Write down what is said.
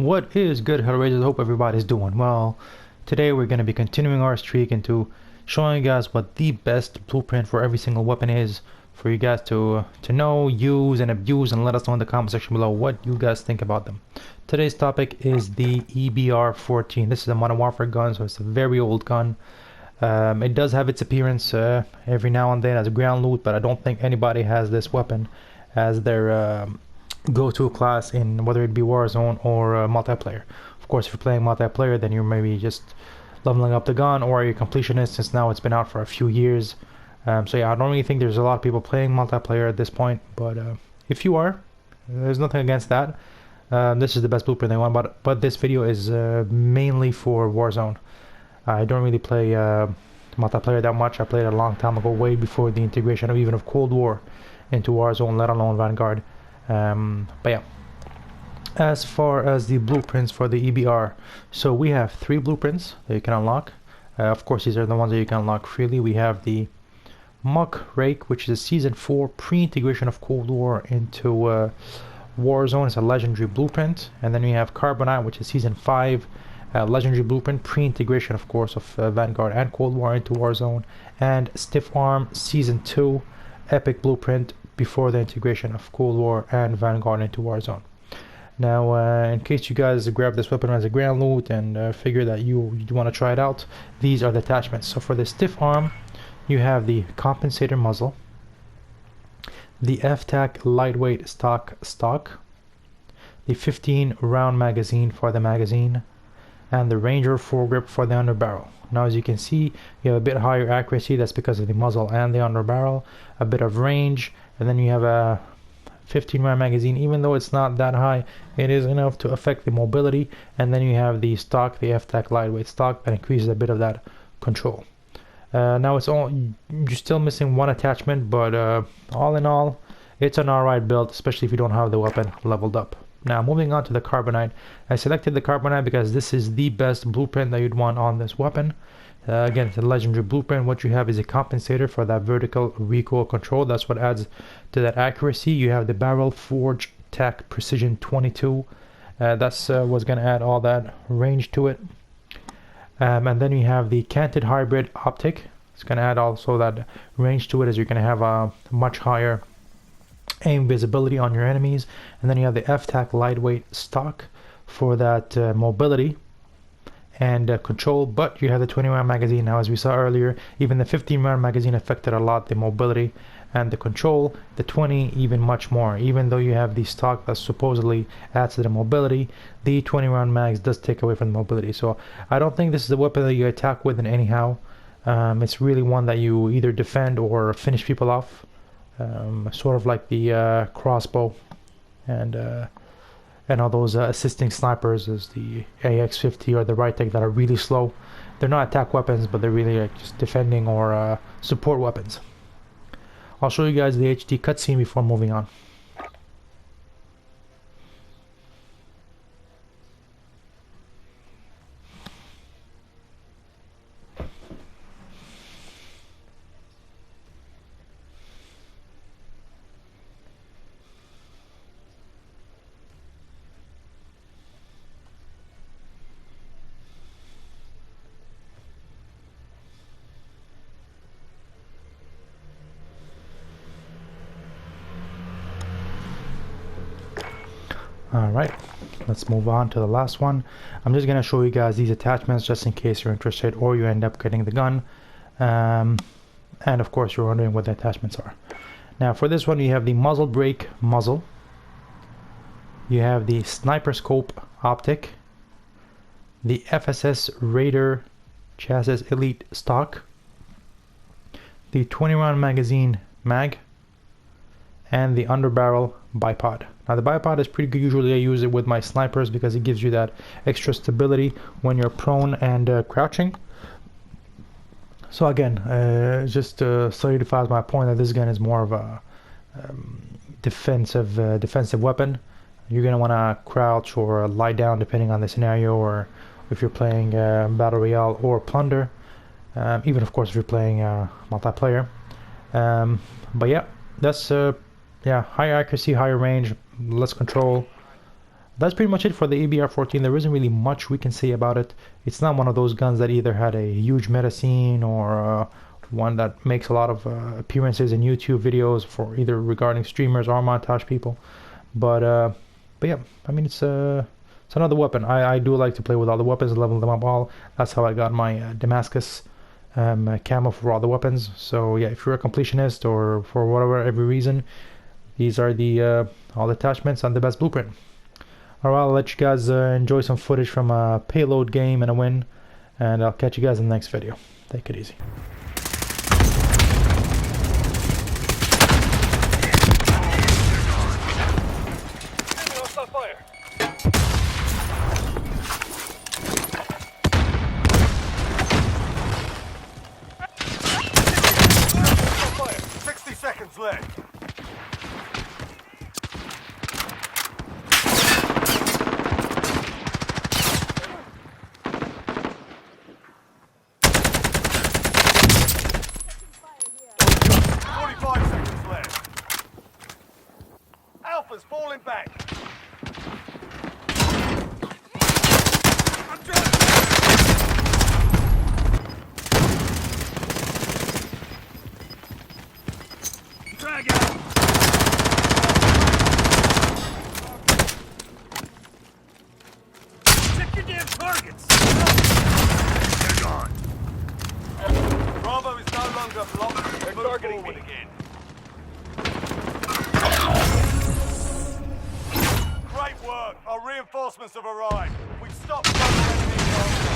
What is good, Hellraisers? Hope everybody's doing well. Today we're going to be continuing our streak into showing you guys what the best blueprint for every single weapon is for you guys to know, use, and abuse, and let us know in the comment section below what you guys think about them. Today's topic is the EBR-14. This is a Modern Warfare gun, so it's a very old gun. It does have its appearance every now and then as a ground loot, but I don't think anybody has this weapon as their go-to class in whether it be Warzone or multiplayer. Of course, if you're playing multiplayer, then you're maybe just leveling up the gun, or you're completionist since now it's been out for a few years. So yeah, I don't really think there's a lot of people playing multiplayer at this point, but if you are, there's nothing against that. This is the best blueprint they want, but this video is mainly for Warzone. I don't really play multiplayer that much. I played it a long time ago, way before the integration of even of Cold War into Warzone, let alone Vanguard. But yeah, as far as the blueprints for the EBR, so we have 3 blueprints that you can unlock. Of course, these are the ones that you can unlock freely. We have the Muck Rake, which is a Season 4 pre-integration of Cold War into Warzone. It's a legendary blueprint. And then we have Carbonite, which is Season 5 legendary blueprint, pre-integration of course of Vanguard and Cold War into Warzone. And Stiff Arm Season 2 epic blueprint before the integration of Cold War and Vanguard into Warzone. Now, in case you guys grab this weapon as a ground loot and figure that you want to try it out, these are the attachments. So for the Stiff Arm, you have the compensator muzzle, the FTAC lightweight stock, the 15 round magazine for the magazine, and the Ranger foregrip for the underbarrel. Now, as you can see, you have a bit higher accuracy. That's because of the muzzle and the underbarrel, a bit of range, and then you have a 15 round magazine. Even though it's not that high, it is enough to affect the mobility. And then you have the stock, the FTAC lightweight stock, that increases a bit of that control. Now you're still missing one attachment, but all in all, it's an alright build, especially if you don't have the weapon leveled up. Now, moving on to the Carbonite. I selected the Carbonite because this is the best blueprint that you'd want on this weapon. Again, it's a legendary blueprint. What you have is a compensator for that vertical recoil control. That's what adds to that accuracy. You have the Barrel Forge Tac Precision 22. That's what's going to add all that range to it. And then you have the Canted Hybrid Optic. It's going to add also that range to it, as you're going to have a much higher aim visibility on your enemies. And then you have the FTAC lightweight stock for that mobility and control, but you have the 20 round magazine. Now, as we saw earlier, even the 15 round magazine affected a lot the mobility and the control. The 20 even much more. Even though you have the stock that supposedly adds to the mobility, the 20 round mags does take away from the mobility. So I don't think this is a weapon that you attack with in anyhow. It's really one that you either defend or finish people off. Sort of like the crossbow and all those assisting snipers as the AX-50 or the Rytec that are really slow. They're not attack weapons, but they're really like just defending or support weapons. I'll show you guys the HD cutscene before moving on. Alright, let's move on to the last one. I'm just going to show you guys these attachments just in case you're interested or you end up getting the gun. And of course you're wondering what the attachments are. Now, for this one, you have the muzzle brake muzzle. You have the sniper scope optic. The FSS Raider chassis elite stock. The 20 round magazine mag. And the underbarrel bipod. Now, the bipod is pretty good. Usually I use it with my snipers because it gives you that extra stability when you're prone and crouching. So again, just solidifies my point that this gun is more of a defensive weapon. You're going to want to crouch or lie down depending on the scenario, or if you're playing Battle Royale or Plunder. Even of course if you're playing multiplayer. But yeah, that's higher accuracy, higher range, less control. That's pretty much it for the EBR-14. There isn't really much we can say about it. It's not one of those guns that either had a huge meta scene or one that makes a lot of appearances in YouTube videos for either regarding streamers or montage people. But yeah, I mean, it's another weapon. I do like to play with all the weapons, level them up all. That's how I got my Damascus camo for all the weapons. So yeah, if you're a completionist or for whatever every reason, these are the all the attachments on the best blueprint. Alright, I'll let you guys enjoy some footage from a payload game and a win, and I'll catch you guys in the next video. Take it easy. Seconds left. Alpha's falling back. I'm trying. Drag out. Check your damn targets. They're gone. Bravo is no longer blocked. They're targeting me again. Great work. Our reinforcements have arrived. We've stopped enemy.